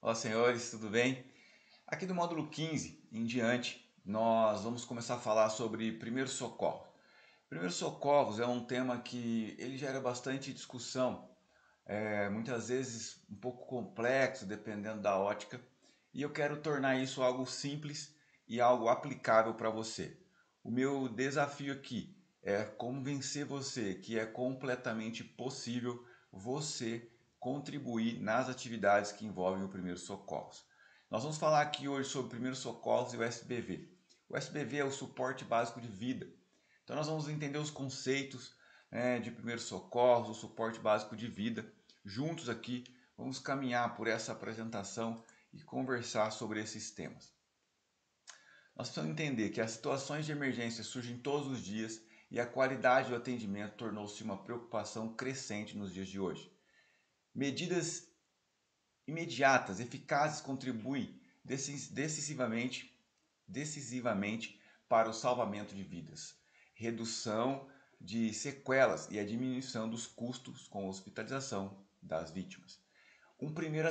Olá, senhores, tudo bem? Aqui do módulo 15 em diante, nós vamos começar a falar sobre primeiros socorros. Primeiros socorros é um tema que ele gera bastante discussão, muitas vezes um pouco complexo, dependendo da ótica, e eu quero tornar isso algo simples e algo aplicável para você. O meu desafio aqui é convencer você que é completamente possível você contribuir nas atividades que envolvem o primeiros socorros. Nós vamos falar aqui hoje sobre primeiros socorros e o SBV. O SBV é o suporte básico de vida. Então nós vamos entender os conceitos, de primeiros socorros, o suporte básico de vida. Juntos aqui, vamos caminhar por essa apresentação e conversar sobre esses temas. Nós precisamos entender que as situações de emergência surgem todos os dias e a qualidade do atendimento tornou-se uma preocupação crescente nos dias de hoje. Medidas imediatas, eficazes contribuem decisivamente para o salvamento de vidas, redução de sequelas e a diminuição dos custos com a hospitalização das vítimas. Um primeiro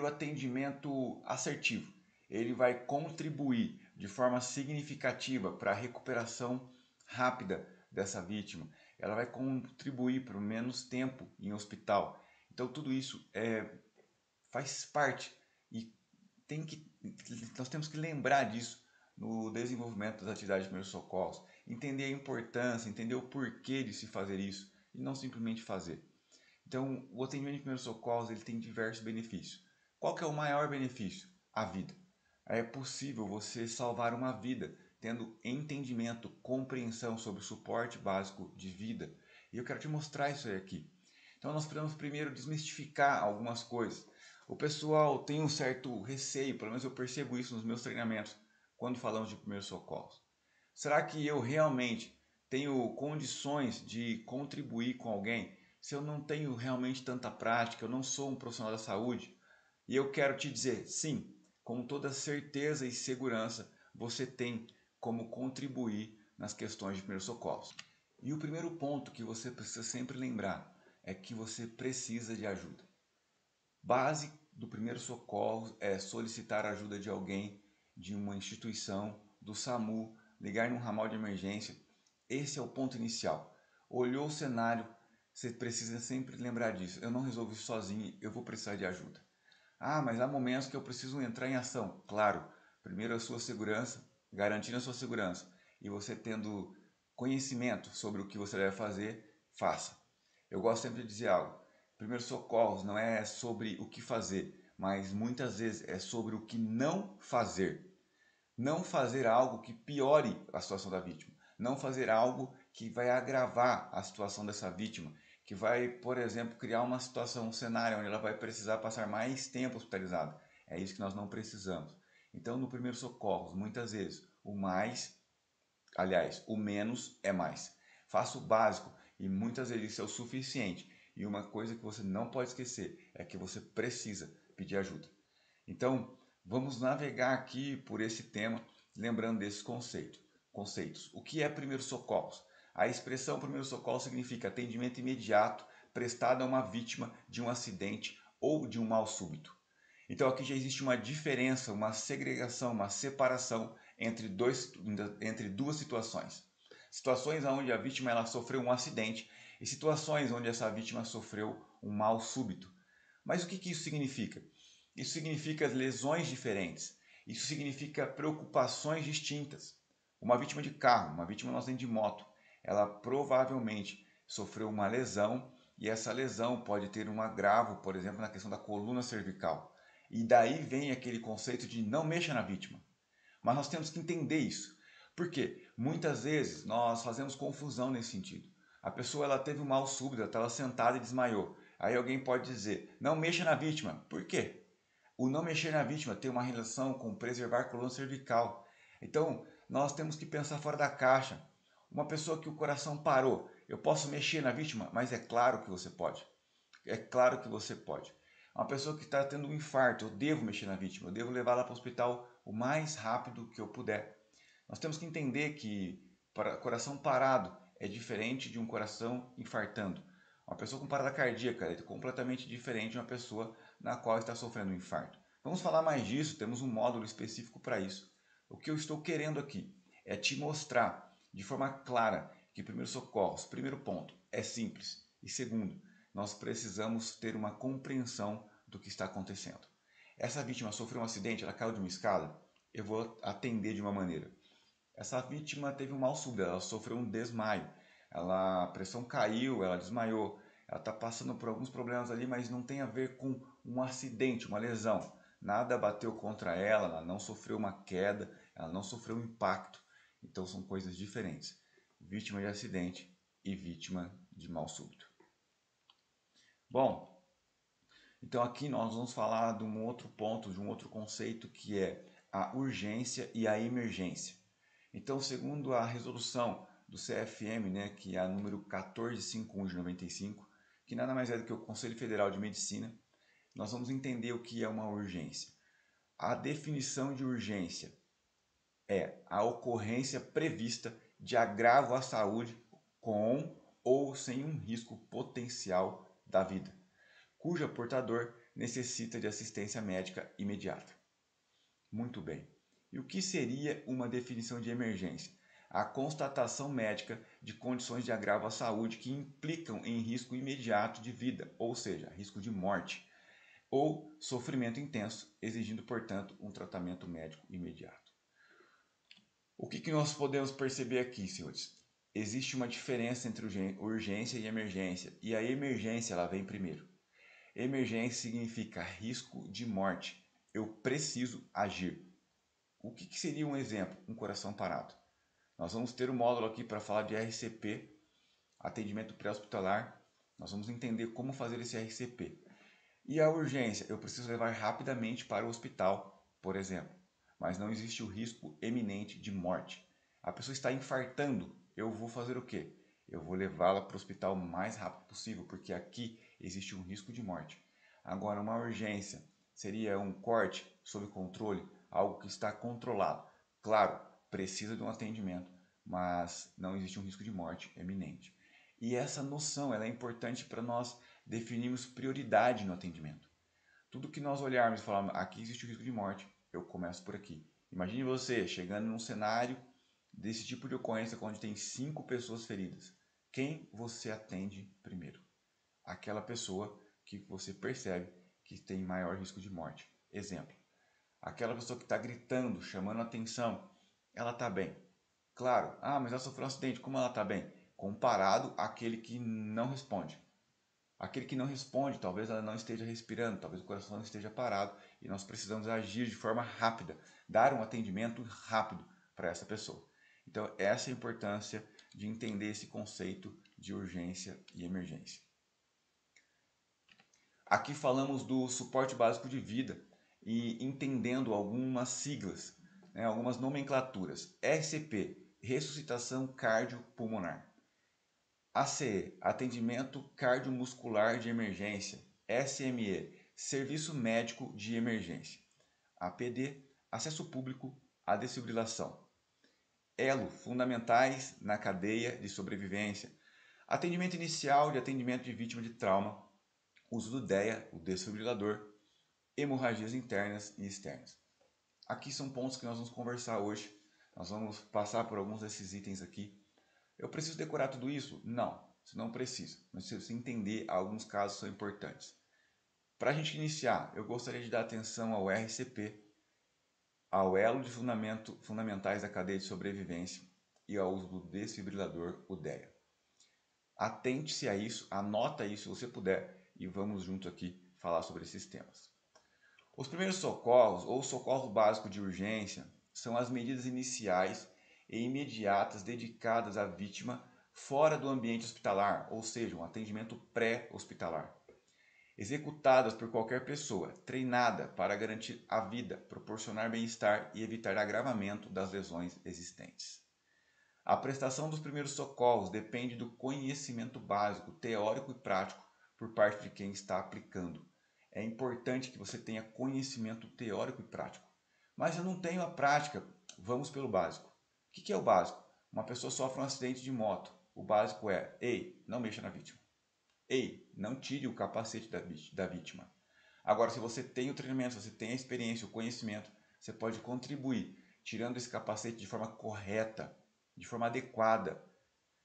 atendimento assertivo, ele vai contribuir de forma significativa para a recuperação rápida dessa vítima. Ela vai contribuir para menos tempo em hospital. Então tudo isso faz parte e nós temos que lembrar disso no desenvolvimento das atividades de primeiros socorros, entender a importância, entender o porquê de se fazer isso e não simplesmente fazer. Então, o atendimento de primeiros socorros ele tem diversos benefícios. Qual que é o maior benefício? A vida. É possível você salvar uma vida tendo entendimento, compreensão sobre o suporte básico de vida. E eu quero te mostrar isso aí aqui. Então, nós precisamos primeiro desmistificar algumas coisas. O pessoal tem um certo receio, pelo menos eu percebo isso nos meus treinamentos, quando falamos de primeiros socorros. Será que eu realmente tenho condições de contribuir com alguém se eu não tenho realmente tanta prática, eu não sou um profissional da saúde? E eu quero te dizer, sim, com toda certeza e segurança, você tem como contribuir nas questões de primeiros socorros. E o primeiro ponto que você precisa sempre lembrar é que você precisa de ajuda. Base do primeiro socorro é solicitar a ajuda de alguém, de uma instituição, do SAMU, ligar num ramal de emergência. Esse é o ponto inicial. Olhou o cenário, você precisa sempre lembrar disso. Eu não resolvo isso sozinho, eu vou precisar de ajuda. Ah, mas há momentos que eu preciso entrar em ação. Claro, primeiro a sua segurança, garantindo a sua segurança. E você tendo conhecimento sobre o que você deve fazer, faça. Eu gosto sempre de dizer algo. Primeiros socorros não é sobre o que fazer, mas muitas vezes é sobre o que não fazer. Não fazer algo que piore a situação da vítima. Não fazer algo que vai agravar a situação dessa vítima, que vai, por exemplo, criar uma situação, um cenário onde ela vai precisar passar mais tempo hospitalizada. É isso que nós não precisamos. Então, no primeiro socorro, muitas vezes, o menos é mais. Faça o básico e muitas vezes isso é o suficiente. E uma coisa que você não pode esquecer é que você precisa pedir ajuda. Então, vamos navegar aqui por esse tema, lembrando desses conceitos. O que é primeiro socorros? A expressão primeiro socorro significa atendimento imediato prestado a uma vítima de um acidente ou de um mal súbito. Então aqui já existe uma diferença, uma segregação, uma separação entre duas situações. Situações onde a vítima ela sofreu um acidente e situações onde essa vítima sofreu um mal súbito. Mas o que isso significa? Isso significa lesões diferentes. Isso significa preocupações distintas. Uma vítima de carro, uma vítima no acidente de moto, ela provavelmente sofreu uma lesão e essa lesão pode ter um agravo, por exemplo, na questão da coluna cervical. E daí vem aquele conceito de não mexa na vítima. Mas nós temos que entender isso. Por quê? Muitas vezes nós fazemos confusão nesse sentido. A pessoa ela teve um mal súbito, ela estava sentada e desmaiou. Aí alguém pode dizer, não mexa na vítima. Por quê? O não mexer na vítima tem uma relação com preservar a coluna cervical. Então, nós temos que pensar fora da caixa. Uma pessoa que o coração parou, eu posso mexer na vítima? Mas é claro que você pode. É claro que você pode. Uma pessoa que está tendo um infarto, eu devo mexer na vítima, eu devo levá-la para o hospital o mais rápido que eu puder. Nós temos que entender que coração parado é diferente de um coração infartando. Uma pessoa com parada cardíaca é completamente diferente de uma pessoa na qual está sofrendo um infarto. Vamos falar mais disso, temos um módulo específico para isso. O que eu estou querendo aqui é te mostrar de forma clara que primeiros socorros, primeiro ponto, é simples. E segundo, nós precisamos ter uma compreensão do que está acontecendo. Essa vítima sofreu um acidente, ela caiu de uma escada, eu vou atender de uma maneira. Essa vítima teve um mal súbito, ela sofreu um desmaio, a pressão caiu, ela desmaiou, ela está passando por alguns problemas ali, mas não tem a ver com um acidente, uma lesão. Nada bateu contra ela não sofreu uma queda, ela não sofreu um impacto. Então são coisas diferentes. Vítima de acidente e vítima de mal súbito. Bom, então aqui nós vamos falar de um outro ponto, de um outro conceito que é a urgência e a emergência. Então, segundo a resolução do CFM, né, que é a número 1451 de 95, que nada mais é do que o Conselho Federal de Medicina, nós vamos entender o que é uma urgência. A definição de urgência é a ocorrência prevista de agravo à saúde com ou sem um risco potencial da vida, cuja portador necessita de assistência médica imediata. Muito bem. E o que seria uma definição de emergência? A constatação médica de condições de agravo à saúde que implicam em risco imediato de vida, ou seja, risco de morte, ou sofrimento intenso, exigindo, portanto, um tratamento médico imediato. O que nós podemos perceber aqui, senhores? Existe uma diferença entre urgência e emergência, e a emergência ela vem primeiro. Emergência significa risco de morte. Eu preciso agir. O que seria um exemplo? Um coração parado. Nós vamos ter um módulo aqui para falar de RCP, atendimento pré-hospitalar. Nós vamos entender como fazer esse RCP. E a urgência? Eu preciso levar rapidamente para o hospital, por exemplo. Mas não existe o risco eminente de morte. A pessoa está infartando. Eu vou fazer o quê? Eu vou levá-la para o hospital o mais rápido possível, porque aqui existe um risco de morte. Agora, uma urgência seria um corte sob controle, algo que está controlado. Claro, precisa de um atendimento, mas não existe um risco de morte eminente. E essa noção ela é importante para nós definirmos prioridade no atendimento. Tudo que nós olharmos e falarmos, aqui existe o risco de morte, eu começo por aqui. Imagine você chegando num cenário desse tipo de ocorrência onde tem 5 pessoas feridas. Quem você atende primeiro? Aquela pessoa que você percebe que tem maior risco de morte. Exemplo, aquela pessoa que está gritando, chamando a atenção, ela está bem. Claro, mas ela sofreu um acidente, como ela está bem? Comparado àquele que não responde. Aquele que não responde, talvez ela não esteja respirando, talvez o coração não esteja parado e nós precisamos agir de forma rápida, dar um atendimento rápido para essa pessoa. Então, essa é a importância de entender esse conceito de urgência e emergência. Aqui falamos do suporte básico de vida e entendendo algumas siglas, né, algumas nomenclaturas. RCP, ressuscitação cardiopulmonar. ACE, atendimento cardiomuscular de emergência. SME, serviço médico de emergência. APD, acesso público à desfibrilação. ELO, fundamentais na cadeia de sobrevivência. Atendimento inicial de atendimento de vítima de trauma. Uso do DEA, o desfibrilador. Hemorragias internas e externas. Aqui são pontos que nós vamos conversar hoje. Nós vamos passar por alguns desses itens aqui. Eu preciso decorar tudo isso? Não, você não precisa. Mas se você entender, alguns casos são importantes. Para a gente iniciar, eu gostaria de dar atenção ao RCP, ao elo de fundamentais da cadeia de sobrevivência e ao uso do desfibrilador, o DEA. Atente-se a isso, anota isso se você puder e vamos junto aqui falar sobre esses temas. Os primeiros socorros, ou socorro básico de urgência, são as medidas iniciais e imediatas dedicadas à vítima fora do ambiente hospitalar, ou seja, um atendimento pré-hospitalar. Executadas por qualquer pessoa treinada para garantir a vida, proporcionar bem-estar e evitar agravamento das lesões existentes. A prestação dos primeiros socorros depende do conhecimento básico, teórico e prático por parte de quem está aplicando. É importante que você tenha conhecimento teórico e prático. Mas eu não tenho a prática. Vamos pelo básico. O que é o básico? Uma pessoa sofre um acidente de moto. O básico é: ei, não mexa na vítima. Ei, não tire o capacete da vítima. Agora, se você tem o treinamento, se você tem a experiência, o conhecimento, você pode contribuir, tirando esse capacete de forma correta, de forma adequada.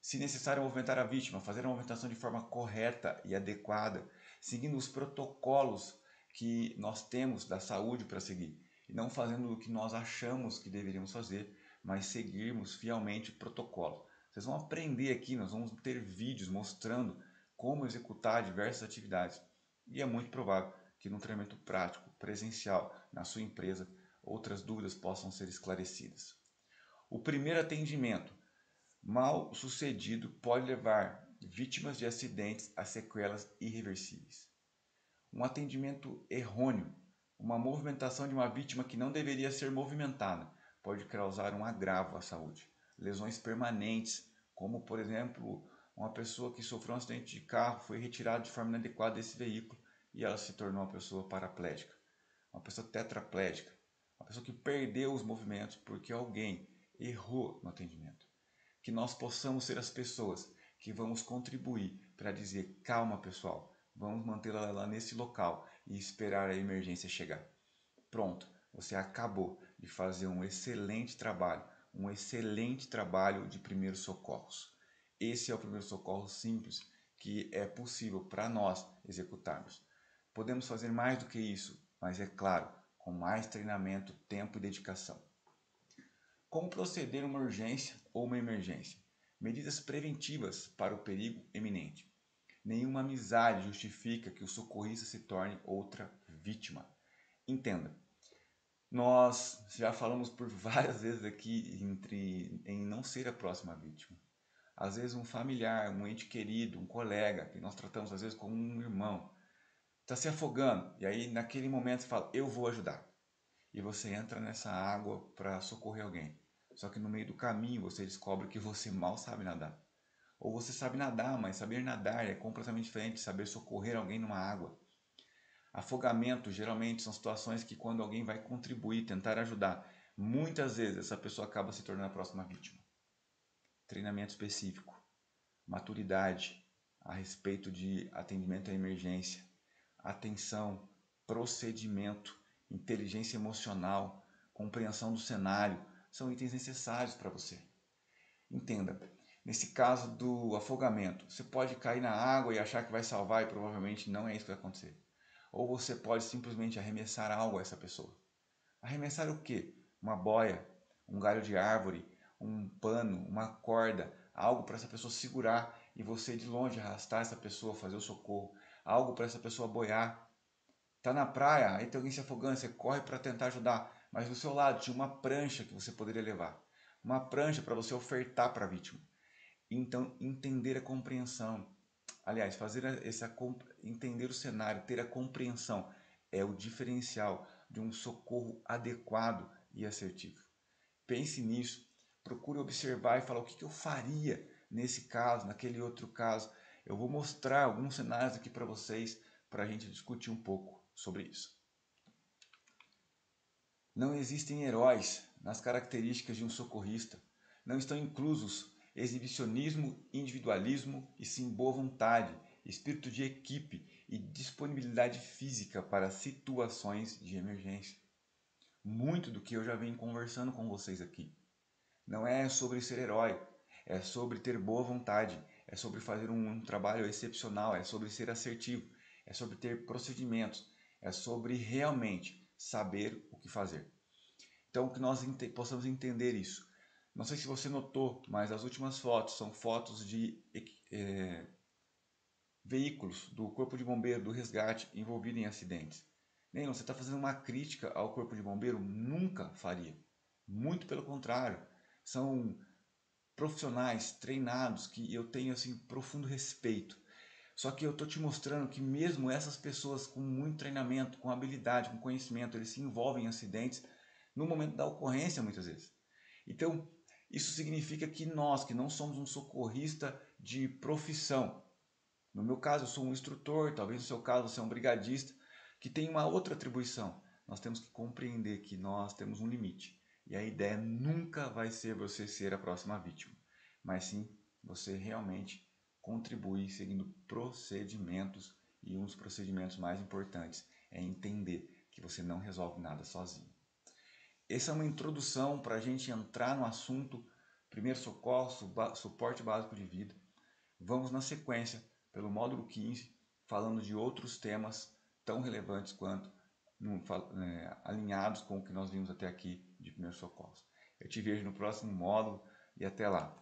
Se necessário movimentar a vítima, fazer a movimentação de forma correta e adequada, seguindo os protocolos que nós temos da saúde para seguir, e não fazendo o que nós achamos que deveríamos fazer, mas seguirmos fielmente o protocolo. Vocês vão aprender aqui, nós vamos ter vídeos mostrando como executar diversas atividades, e é muito provável que no treinamento prático, presencial, na sua empresa, outras dúvidas possam ser esclarecidas. O primeiro atendimento mal sucedido pode levar vítimas de acidentes a sequelas irreversíveis. Um atendimento errôneo, uma movimentação de uma vítima que não deveria ser movimentada, pode causar um agravo à saúde. Lesões permanentes, como por exemplo, uma pessoa que sofreu um acidente de carro, foi retirada de forma inadequada desse veículo e ela se tornou uma pessoa paraplégica, uma pessoa tetraplégica, uma pessoa que perdeu os movimentos porque alguém errou no atendimento. Que nós possamos ser as pessoas que vamos contribuir para dizer: calma pessoal, vamos mantê-la lá nesse local e esperar a emergência chegar. Pronto, você acabou de fazer um excelente trabalho de primeiros socorros. Esse é o primeiro socorro simples que é possível para nós executarmos. Podemos fazer mais do que isso, mas é claro, com mais treinamento, tempo e dedicação. Como proceder em uma urgência ou uma emergência? Medidas preventivas para o perigo iminente. Nenhuma amizade justifica que o socorrista se torne outra vítima. Entenda, nós já falamos por várias vezes aqui em não ser a próxima vítima. Às vezes um familiar, um ente querido, um colega, que nós tratamos às vezes como um irmão, está se afogando e aí naquele momento você fala: eu vou ajudar. E você entra nessa água para socorrer alguém. Só que no meio do caminho você descobre que você mal sabe nadar. Ou você sabe nadar, mas saber nadar é completamente diferente de saber socorrer alguém numa água. Afogamento geralmente são situações que quando alguém vai contribuir, tentar ajudar, muitas vezes essa pessoa acaba se tornando a próxima vítima. Treinamento específico, maturidade a respeito de atendimento à emergência, atenção, procedimento, inteligência emocional, compreensão do cenário, são itens necessários para você. Entenda, nesse caso do afogamento, você pode cair na água e achar que vai salvar e provavelmente não é isso que vai acontecer. Ou você pode simplesmente arremessar algo a essa pessoa. Arremessar o quê? Uma boia, um galho de árvore, um pano, uma corda, algo para essa pessoa segurar e você de longe arrastar essa pessoa, fazer o socorro, algo para essa pessoa boiar. Tá na praia, aí tem alguém se afogando, você corre para tentar ajudar, mas do seu lado tinha uma prancha que você poderia levar, uma prancha para você ofertar para a vítima. Então, entender a compreensão, aliás, entender o cenário, ter a compreensão é o diferencial de um socorro adequado e assertivo. Pense nisso, procure observar e falar: o que eu faria nesse caso, naquele outro caso. Eu vou mostrar alguns cenários aqui para vocês, para a gente discutir um pouco sobre isso. Não existem heróis nas características de um socorrista. Não estão inclusos exibicionismo, individualismo e sim boa vontade, espírito de equipe e disponibilidade física para situações de emergência. Muito do que eu já venho conversando com vocês aqui. Não é sobre ser herói, é sobre ter boa vontade, é sobre fazer um trabalho excepcional, é sobre ser assertivo, é sobre ter procedimentos, é sobre realmente saber o que fazer. Então, que nós possamos entender isso. Não sei se você notou, mas as últimas fotos são fotos de veículos do Corpo de Bombeiro, do resgate, envolvido em acidentes. Nem você está fazendo uma crítica ao Corpo de Bombeiro? Nunca faria. Muito pelo contrário. São profissionais treinados que eu tenho assim profundo respeito. Só que eu estou te mostrando que mesmo essas pessoas com muito treinamento, com habilidade, com conhecimento, eles se envolvem em acidentes no momento da ocorrência muitas vezes. Então, isso significa que nós, que não somos um socorrista de profissão, no meu caso eu sou um instrutor, talvez no seu caso você é um brigadista, que tem uma outra atribuição. Nós temos que compreender que nós temos um limite. E a ideia nunca vai ser você ser a próxima vítima, mas sim você realmente contribuir seguindo procedimentos, e um dos procedimentos mais importantes é entender que você não resolve nada sozinho. Essa é uma introdução para a gente entrar no assunto primeiro socorro, suporte básico de vida. Vamos na sequência pelo módulo 15, falando de outros temas tão relevantes quanto alinhados com o que nós vimos até aqui de primeiros socorros. Eu te vejo no próximo módulo e até lá.